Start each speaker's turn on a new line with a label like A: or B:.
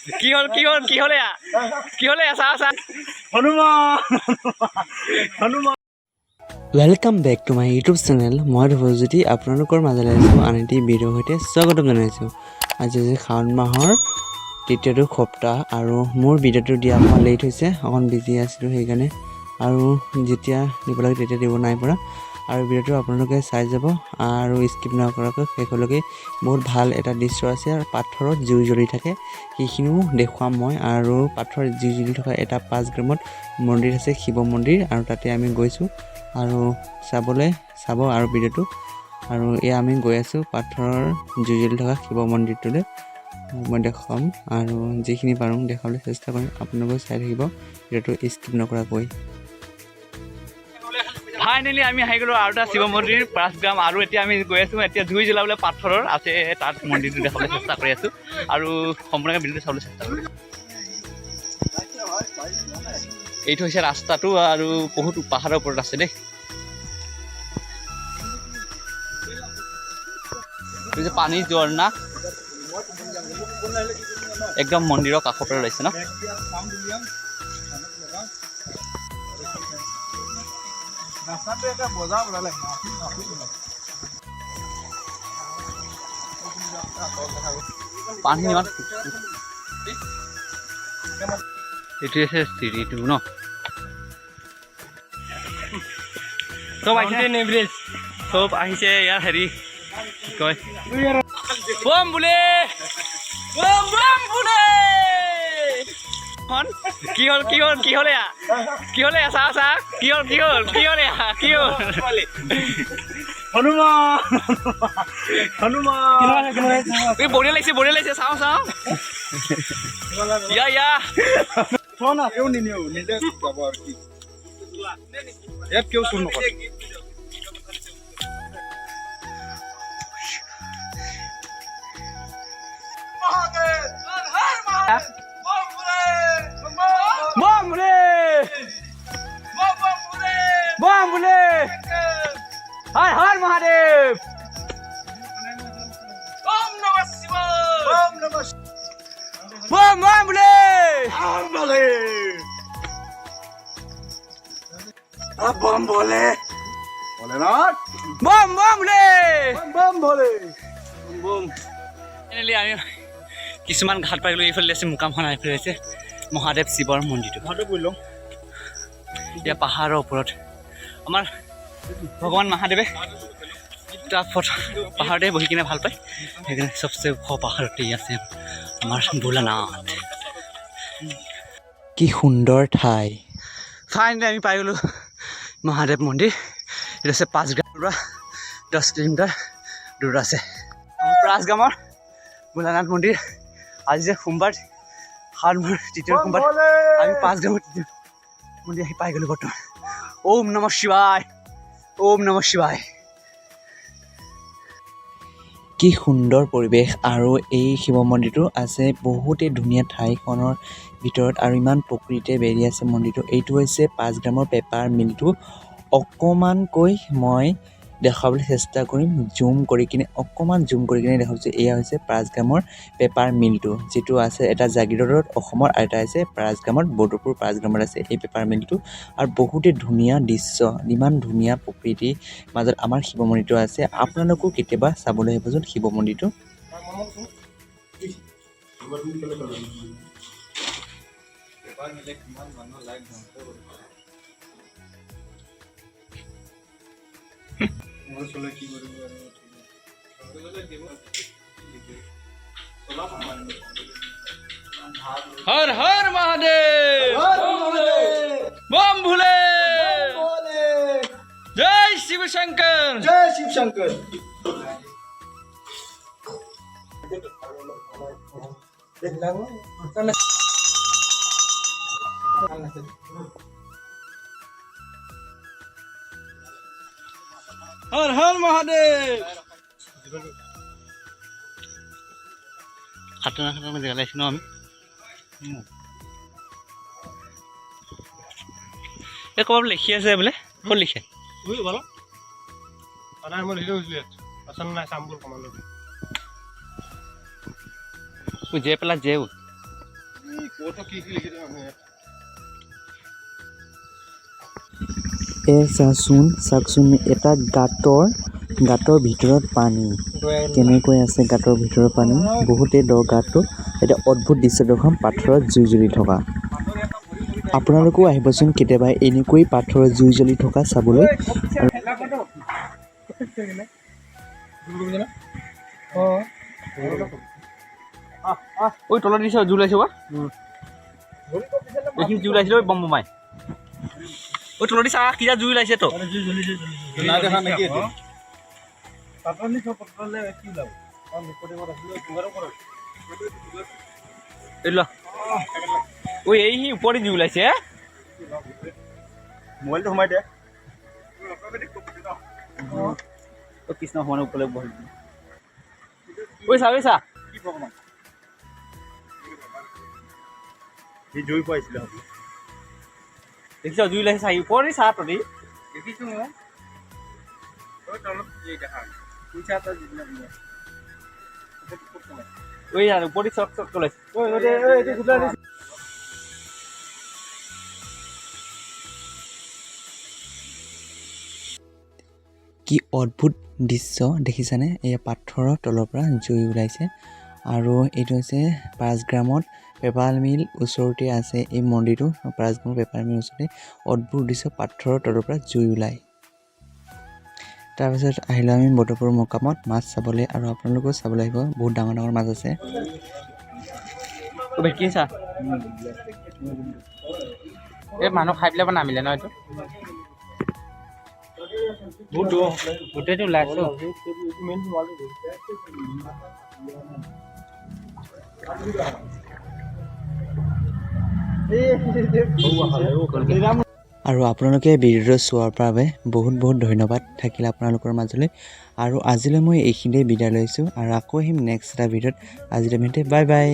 A: কি হ'ল কি হ'লে আছা
B: Hanuman Hanuman
C: welcome back to my YouTube channel. মই ধ্ৰুৱজ্যোতি আপোনালোকৰ মাজলৈ আহিছোঁ আন এটি ভিডিঅ'ৰ সৈতে স্বাগতম জনাইছোঁ। আজি হৈছে শাওণ মাহৰ তৃতীয়টো সপ্তাহ আৰু মোৰ ভিডিঅ'টো দিয়া অকণমান লেট হৈছে, অকণ বিজি আছিলোঁ সেইকাৰণে, আৰু যেতিয়া দিব লাগে তেতিয়া দিব নাই পৰা। আৰু ভিডিঅ'টো আপোনালোকে চাই যাব আৰু স্কিপ নকৰাকৈ শেষলৈকে। বহুত ভাল এটা দৃশ্য আছে আৰু পাথৰত জুই জ্বলি থাকে, সেইখিনিও দেখুৱাম মই। আৰু পাথৰত জুই জ্বলি থকা এটা 5 গ্ৰামত মন্দিৰ আছে, শিৱ মন্দিৰ, আৰু তাতে আমি গৈছোঁ আৰু চাব আৰু ভিডিঅ'টো। আৰু এয়া আমি গৈ আছোঁ পাথৰৰ জুই জ্বলি থকা শিৱ মন্দিৰটোলৈ। মই দেখুৱাম আৰু যিখিনি পাৰোঁ দেখাবলৈ চেষ্টা কৰিম, আপোনালোকে চাই থাকিব ভিডিঅ'টো স্কিপ নকৰাকৈ।
A: ফাইনেলি আমি আহি গ'লোঁ আৰু এটা শিৱ মন্দিৰ 5 গ্ৰাম, আৰু এতিয়া আমি গৈ আছোঁ এতিয়া জুই জ্বলাবলৈ পাথৰৰ আছে তাত মন্দিৰটো দেখাবলৈ চেষ্টা কৰি আছোঁ আৰু সম্পূৰ্ণকৈ ভিডিঅ'টো চাবলৈ চেষ্টা কৰিম। এইটো হৈছে ৰাস্তাটো আৰু বহুত পাহাৰৰ ওপৰত আছে দেই। এই যে পানীৰ ঝৰ্ণা একদম মন্দিৰৰ কাষৰ পৰা ওলাইছে ন। পানী ইমান এইটো আছে চিৰিটো ন, চব আহিছে চব আহিছে ইয়াৰ হেৰি কি কয় বম বোলে কি হ'লে আছা কি হ'ল
B: হনুমান হনুমান
A: বঢ়িয়া লাগিছে চাওঁ ইয়া
B: না কেউ নিনিও নিজে যাব আর কি ইয়াত কেউ শুন নকৰে
A: বম বোলে হৰ মহাদেৱ বম বোলে
B: बम बोले भोलेनाथ
A: বম বোলে
B: बम बोले
A: ফাইনেলি আমি কিছুমান ঘাট পাই গ'লোঁ। এইফালে আছে মুকামখন, এইফালে আছে মহাদেৱ শিৱৰ মন্দিৰটো। এতিয়া পাহাৰৰ ওপৰত আমাৰ ভগৱান মহাদেৱে তাত পাহাৰতে বহি কিনে ভাল পায়, সেইকাৰণে চবচে ওখ পাহাৰতেই আছে আমাৰ ভোলানাথ।
C: কি সুন্দৰ ঠাই।
A: ফাইনেলি আমি পাই গ'লোঁ মহাদেৱ মন্দিৰ। এইটো আছে 5 গ্ৰামৰ পৰা 10 কিলোমিটাৰ দূৰ আছে 5 গ্ৰামৰ ভোলানাথ মন্দিৰ। আজি যে সোমবাৰ, শাওণ মাহৰ তৃতীয় সোমবাৰ, আমি 5 গ্ৰামৰ মন্দিৰ আহি পাই গ'লোঁ বৰ্তমান। ওম নমঃ শিৱায়।
C: কি সুন্দৰ পৰিৱেশ। আৰু এই শিৱ মন্দিৰটো আছে বহুতেই ধুনীয়া ঠাইখনৰ ভিতৰত, আৰু ইমান প্ৰকৃতিয়ে বেৰি আছে মন্দিৰটো। এইটো হৈছে 5 গ্ৰামৰ পেপাৰ মিলটো। অকণমানকৈ মই দেখাবলৈ চেষ্টা কৰিম, অকণমান জুম কৰি কিনে দেখাইছোঁ। এয়া হৈছে 5 গ্ৰামৰ পেপাৰ মিলটো, যিটো আছে এটা জাগিৰোডত অসমৰ, আৰু এটা আছে 5 গ্ৰামত বৰদপুৰ 5 গ্ৰামত আছে এই পেপাৰ মিলটো। আৰু বহুতেই ধুনীয়া দৃশ্য, ইমান ধুনীয়া প্ৰকৃতিৰ মাজত আমাৰ শিৱ মন্দিৰটো আছে। আপোনালোকো কেতিয়াবা চাবলৈ আহিবচোন শিৱ মন্দিৰটো।
A: হৰ হৰ মহাদেৱ বম ভোলে জয় শিৱ শংকৰ।
B: जय शिव शंकर
A: হৰ হৰ মহাদেৱ। খাতৰা জেগা লাগিছে ন আমি। এই ক'ৰবাত লিখি আছে বোলে, ক'ত লিখে? যে পেলা জেউ
C: চাওকচোন এটা গাঁতৰ ভিতৰত পানী কেনেকৈ আছে গাঁতৰ ভিতৰত পানী বহুতেই দ গাঁতটো এটা অদ্ভুত দৃশ্য দেখুৱাম পাথৰত জুই জ্বলি থকা আপোনালোকেও আহিবচোন কেতিয়াবা এনেকৈ পাথৰত জুই জ্বলি থকা চাবলৈ
A: ঐ তলত দিছ জুই ওলাইছে বা এইখিনি জুই ওলাইছিলে ঐ বম বমাই ঐ তলত দিছা কিবা জুই ওলাইছে তো
B: না দেখা নাকি
A: এই ল ঐ এইখিনি ওপৰতে জুই ওলাইছে
B: মোবাইলটো সোমাই দে
A: কৃষ্ণ ভগৱানে ওপৰলৈ বহি ঐ চা
B: সি জুই পাইছিলে
A: দেখিছ জুই ওলাইছে চাই ওপৰতে চা তহঁতি
B: দেখিছো মই
A: ঐ ওপৰতে চক ওলাইছে
C: কি অদ্ভুত দৃশ্য দেখিছানে এয়া পাথৰৰ তলৰ পৰা জুই ওলাইছে আৰু এইটো হৈছে পাঁচগ্ৰামত পেপাৰ মিল ওচৰতে আছে এই মন্দিৰটো পাঁচগ্ৰামৰ পেপাৰ মিল ওচৰতে অদ্ভুত দৃশ্য পাথৰৰ তলৰ পৰা জুই ওলায় তাৰপিছত আহিলোঁ আমি বটপুৰ মকামত মাছ চাবলৈ আৰু আপোনালোকেও চাবলৈ আহিব বহুত ডাঙৰ ডাঙৰ মাছ আছে
A: ভেটকি চা এই মানুহ খাই পেলাই নামিলে ন এইটো গোটেইটো ওলাইছো
C: আৰু আপোনালোকে ভিডিঅ'টো চোৱাৰ বাবে বহুত ধন্যবাদ থাকিলে আপোনালোকৰ মাজলৈ আৰু আজিলৈ মই এইখিনিতে বিদায় লৈছোঁ আৰু আকৌ আহিম নেক্সট এটা ভিডিঅ'ত আজিলৈ বাই বাই